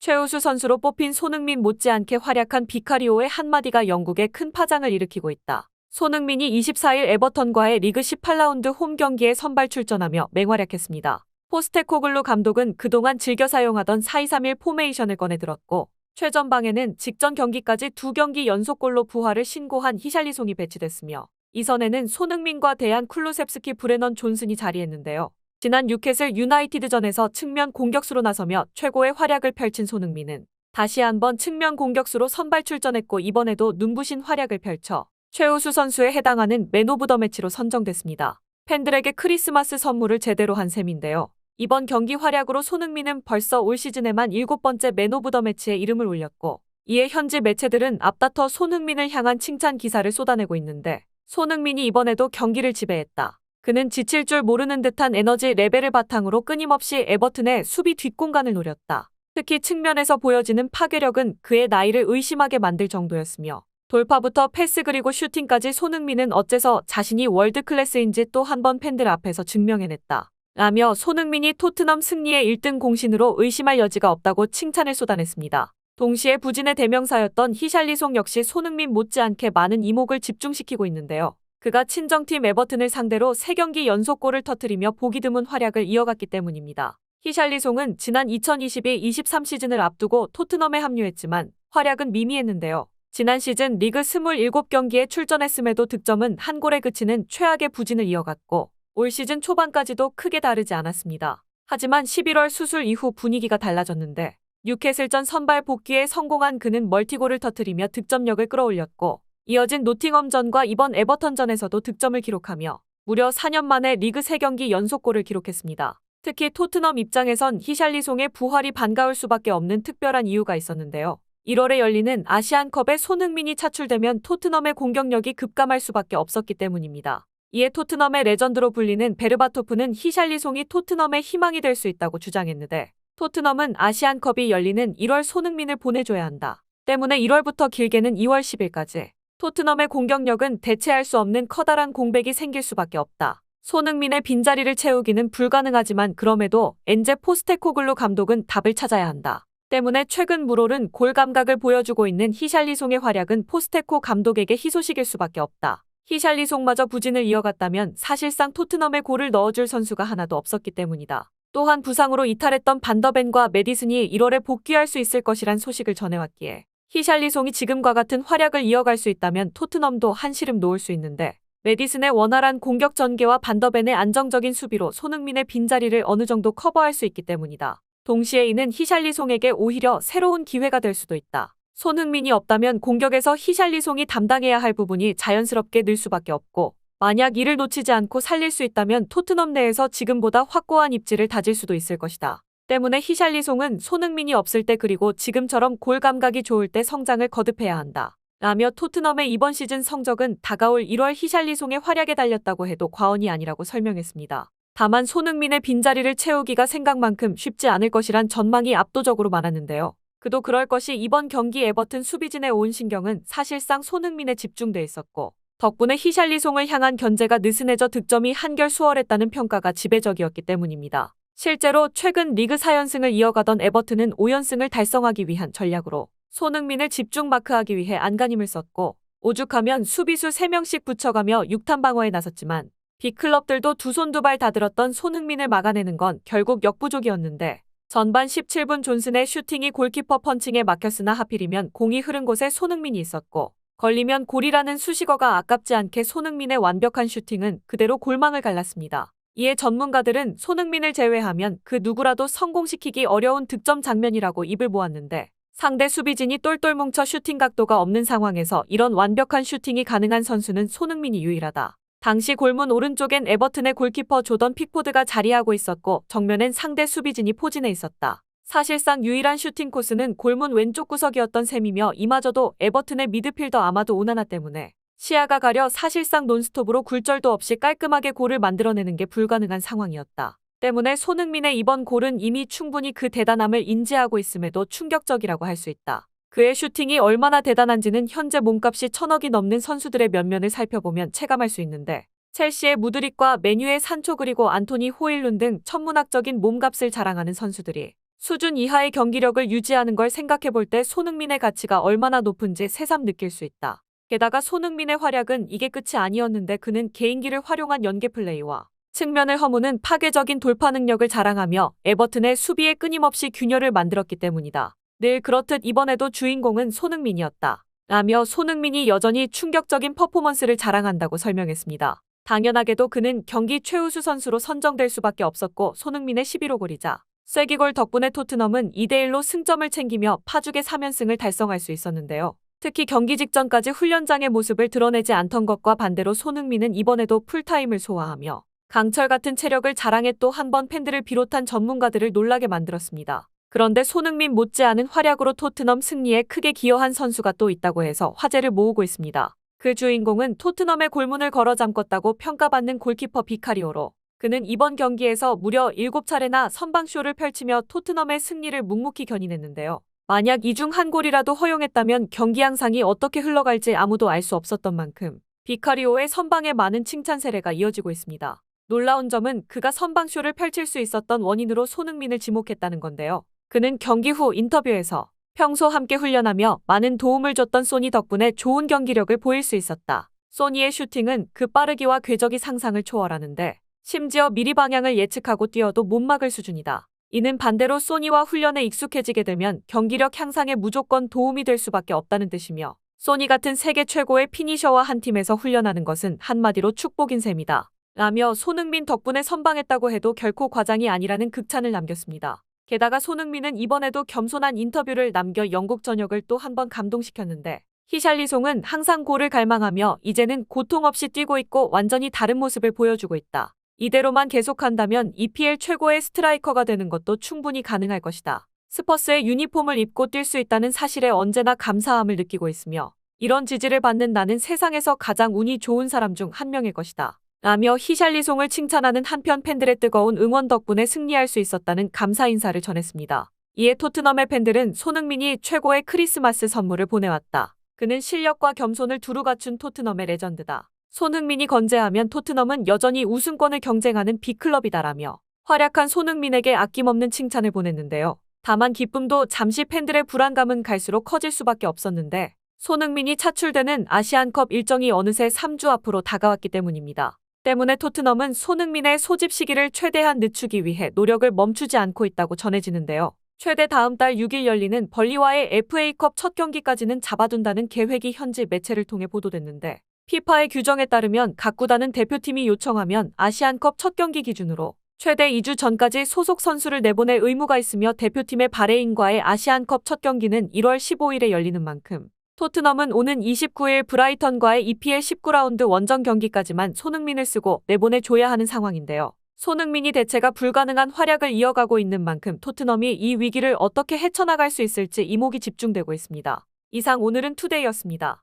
최우수 선수로 뽑힌 손흥민 못지않게 활약한 비카리오의 한마디가 영국에 큰 파장을 일으키고 있다. 손흥민이 24일 에버턴과의 리그 18라운드 홈 경기에 선발 출전하며 맹활약했습니다. 포스테코글루 감독은 그동안 즐겨 사용하던 4-2-3-1 포메이션을 꺼내들었고 최전방에는 직전 경기까지 2경기 연속골로 부활을 신고한 히샬리송이 배치됐으며 이 선에는 손흥민과 대안 쿨루셉스키 브레넌 존슨이 자리했는데요. 지난 뉴캐슬 유나이티드전에서 측면 공격수로 나서며 최고의 활약을 펼친 손흥민은 다시 한번 측면 공격수로 선발 출전했고 이번에도 눈부신 활약을 펼쳐 최우수 선수에 해당하는 맨 오브 더 매치로 선정됐습니다. 팬들에게 크리스마스 선물을 제대로 한 셈인데요. 이번 경기 활약으로 손흥민은 벌써 올 시즌에만 7번째 맨 오브 더 매치에 이름을 올렸고 이에 현지 매체들은 앞다퉈 손흥민을 향한 칭찬 기사를 쏟아내고 있는데 손흥민이 이번에도 경기를 지배했다. 그는 지칠 줄 모르는 듯한 에너지 레벨을 바탕으로 끊임없이 에버튼의 수비 뒷공간을 노렸다. 특히 측면에서 보여지는 파괴력은 그의 나이를 의심하게 만들 정도였으며 돌파부터 패스 그리고 슈팅까지 손흥민은 어째서 자신이 월드클래스인지 또 한 번 팬들 앞에서 증명해냈다. 라며 손흥민이 토트넘 승리의 1등 공신으로 의심할 여지가 없다고 칭찬을 쏟아냈습니다. 동시에 부진의 대명사였던 히샬리송 역시 손흥민 못지않게 많은 이목을 집중시키고 있는데요. 그가 친정팀 에버튼을 상대로 3경기 연속골을 터뜨리며 보기 드문 활약을 이어갔기 때문입니다. 히샬리송은 지난 2022-23 시즌을 앞두고 토트넘에 합류했지만 활약은 미미했는데요. 지난 시즌 리그 27경기에 출전했음에도 득점은 한 골에 그치는 최악의 부진을 이어갔고 올 시즌 초반까지도 크게 다르지 않았습니다. 하지만 11월 수술 이후 분위기가 달라졌는데 뉴캐슬전 선발 복귀에 성공한 그는 멀티골을 터뜨리며 득점력을 끌어올렸고 이어진 노팅엄전과 이번 에버턴전에서도 득점을 기록하며 무려 4년 만에 리그 3경기 연속골을 기록했습니다. 특히 토트넘 입장에선 히샬리송의 부활이 반가울 수밖에 없는 특별한 이유가 있었는데요. 1월에 열리는 아시안컵에 손흥민이 차출되면 토트넘의 공격력이 급감할 수밖에 없었기 때문입니다. 이에 토트넘의 레전드로 불리는 베르바토프는 히샬리송이 토트넘의 희망이 될 수 있다고 주장했는데 토트넘은 아시안컵이 열리는 1월 손흥민을 보내줘야 한다. 때문에 1월부터 길게는 2월 10일까지 토트넘의 공격력은 대체할 수 없는 커다란 공백이 생길 수밖에 없다. 손흥민의 빈자리를 채우기는 불가능하지만 그럼에도 엔제 포스테코글루 감독은 답을 찾아야 한다. 때문에 최근 물오른 골 감각을 보여주고 있는 히샬리송의 활약은 포스테코 감독에게 희소식일 수밖에 없다. 히샬리송마저 부진을 이어갔다면 사실상 토트넘에 골을 넣어줄 선수가 하나도 없었기 때문이다. 또한 부상으로 이탈했던 반더벤과 메디슨이 1월에 복귀할 수 있을 것이란 소식을 전해왔기에 히샬리송이 지금과 같은 활약을 이어갈 수 있다면 토트넘도 한시름 놓을 수 있는데 메디슨의 원활한 공격 전개와 반더벤의 안정적인 수비로 손흥민의 빈자리를 어느 정도 커버할 수 있기 때문이다. 동시에 이는 히샬리송에게 오히려 새로운 기회가 될 수도 있다. 손흥민이 없다면 공격에서 히샬리송이 담당해야 할 부분이 자연스럽게 늘 수밖에 없고 만약 이를 놓치지 않고 살릴 수 있다면 토트넘 내에서 지금보다 확고한 입지를 다질 수도 있을 것이다. 때문에 히샬리송은 손흥민이 없을 때 그리고 지금처럼 골 감각이 좋을 때 성장을 거듭해야 한다. 라며 토트넘의 이번 시즌 성적은 다가올 1월 히샬리송의 활약에 달렸다고 해도 과언이 아니라고 설명했습니다. 다만 손흥민의 빈자리를 채우기가 생각만큼 쉽지 않을 것이란 전망이 압도적으로 많았는데요. 그도 그럴 것이 이번 경기 에버튼 수비진의 온 신경은 사실상 손흥민에 집중돼 있었고 덕분에 히샬리송을 향한 견제가 느슨해져 득점이 한결 수월했다는 평가가 지배적이었기 때문입니다. 실제로 최근 리그 4연승을 이어가던 에버튼은 5연승을 달성하기 위한 전략으로 손흥민을 집중 마크하기 위해 안간힘을 썼고 오죽하면 수비수 3명씩 붙여가며 6탄 방어에 나섰지만 빅클럽들도 두 손 두 발 다 들었던 손흥민을 막아내는 건 결국 역부족이었는데 전반 17분 존슨의 슈팅이 골키퍼 펀칭에 막혔으나 하필이면 공이 흐른 곳에 손흥민이 있었고 걸리면 골이라는 수식어가 아깝지 않게 손흥민의 완벽한 슈팅은 그대로 골망을 갈랐습니다. 이에 전문가들은 손흥민을 제외하면 그 누구라도 성공시키기 어려운 득점 장면이라고 입을 모았는데 상대 수비진이 똘똘 뭉쳐 슈팅 각도가 없는 상황에서 이런 완벽한 슈팅이 가능한 선수는 손흥민이 유일하다. 당시 골문 오른쪽엔 에버튼의 골키퍼 조던 픽포드가 자리하고 있었고 정면엔 상대 수비진이 포진해 있었다. 사실상 유일한 슈팅 코스는 골문 왼쪽 구석이었던 셈이며 이마저도 에버튼의 미드필더 아마도 오나나 때문에 시야가 가려 사실상 논스톱으로 굴절도 없이 깔끔하게 골을 만들어내는 게 불가능한 상황이었다. 때문에 손흥민의 이번 골은 이미 충분히 그 대단함을 인지하고 있음에도 충격적이라고 할 수 있다. 그의 슈팅이 얼마나 대단한지는 현재 몸값이 1,000억이 넘는 선수들의 면면을 살펴보면 체감할 수 있는데 첼시의 무드릭과 맨유의 산초 그리고 안토니 호일룬 등 천문학적인 몸값을 자랑하는 선수들이 수준 이하의 경기력을 유지하는 걸 생각해 볼 때 손흥민의 가치가 얼마나 높은지 새삼 느낄 수 있다. 게다가 손흥민의 활약은 이게 끝이 아니었는데 그는 개인기를 활용한 연계 플레이와 측면을 허무는 파괴적인 돌파 능력을 자랑하며 에버튼의 수비에 끊임없이 균열을 만들었기 때문이다. 늘 그렇듯 이번에도 주인공은 손흥민이었다. 라며 손흥민이 여전히 충격적인 퍼포먼스를 자랑한다고 설명했습니다. 당연하게도 그는 경기 최우수 선수로 선정될 수밖에 없었고 손흥민의 11호 골이자 쐐기골 덕분에 토트넘은 2대1로 승점을 챙기며 파죽의 3연승을 달성할 수 있었는데요. 특히 경기 직전까지 훈련장의 모습을 드러내지 않던 것과 반대로 손흥민은 이번에도 풀타임을 소화하며 강철 같은 체력을 자랑해 또 한 번 팬들을 비롯한 전문가들을 놀라게 만들었습니다. 그런데 손흥민 못지않은 활약으로 토트넘 승리에 크게 기여한 선수가 또 있다고 해서 화제를 모으고 있습니다. 그 주인공은 토트넘의 골문을 걸어 잠궜다고 평가받는 골키퍼 비카리오로 그는 이번 경기에서 무려 7차례나 선방쇼를 펼치며 토트넘의 승리를 묵묵히 견인했는데요. 만약 이 중 한 골이라도 허용했다면 경기 양상이 어떻게 흘러갈지 아무도 알 수 없었던 만큼 비카리오의 선방에 많은 칭찬 세례가 이어지고 있습니다. 놀라운 점은 그가 선방쇼를 펼칠 수 있었던 원인으로 손흥민을 지목했다는 건데요. 그는 경기 후 인터뷰에서 평소 함께 훈련하며 많은 도움을 줬던 소니 덕분에 좋은 경기력을 보일 수 있었다. 소니의 슈팅은 그 빠르기와 궤적이 상상을 초월하는데 심지어 미리 방향을 예측하고 뛰어도 못 막을 수준이다. 이는 반대로 소니와 훈련에 익숙해지게 되면 경기력 향상에 무조건 도움이 될 수밖에 없다는 뜻이며 소니 같은 세계 최고의 피니셔와 한 팀에서 훈련하는 것은 한마디로 축복인 셈이다. 라며 손흥민 덕분에 선방했다고 해도 결코 과장이 아니라는 극찬을 남겼습니다. 게다가 손흥민은 이번에도 겸손한 인터뷰를 남겨 영국 전역을 또 한 번 감동시켰는데 히샬리송은 항상 골을 갈망하며 이제는 고통 없이 뛰고 있고 완전히 다른 모습을 보여주고 있다. 이대로만 계속한다면 EPL 최고의 스트라이커가 되는 것도 충분히 가능할 것이다. 스퍼스의 유니폼을 입고 뛸 수 있다는 사실에 언제나 감사함을 느끼고 있으며 이런 지지를 받는 나는 세상에서 가장 운이 좋은 사람 중 한 명일 것이다. 라며 히샬리송을 칭찬하는 한편 팬들의 뜨거운 응원 덕분에 승리할 수 있었다는 감사 인사를 전했습니다. 이에 토트넘의 팬들은 손흥민이 최고의 크리스마스 선물을 보내왔다. 그는 실력과 겸손을 두루 갖춘 토트넘의 레전드다. 손흥민이 건재하면 토트넘은 여전히 우승권을 경쟁하는 빅클럽이다라며 활약한 손흥민에게 아낌없는 칭찬을 보냈는데요. 다만 기쁨도 잠시 팬들의 불안감은 갈수록 커질 수밖에 없었는데 손흥민이 차출되는 아시안컵 일정이 어느새 3주 앞으로 다가왔기 때문입니다. 때문에 토트넘은 손흥민의 소집 시기를 최대한 늦추기 위해 노력을 멈추지 않고 있다고 전해지는데요. 최대 다음 달 6일 열리는 벌리와의 FA컵 첫 경기까지는 잡아둔다는 계획이 현지 매체를 통해 보도됐는데 피파의 규정에 따르면 각 구단은 대표팀이 요청하면 아시안컵 첫 경기 기준으로 최대 2주 전까지 소속 선수를 내보낼 의무가 있으며 대표팀의 바레인과의 아시안컵 첫 경기는 1월 15일에 열리는 만큼 토트넘은 오는 29일 브라이턴과의 EPL 19라운드 원정 경기까지만 손흥민을 쓰고 내보내줘야 하는 상황인데요. 손흥민이 대체가 불가능한 활약을 이어가고 있는 만큼 토트넘이 이 위기를 어떻게 헤쳐나갈 수 있을지 이목이 집중되고 있습니다. 이상 오늘은 투데이였습니다.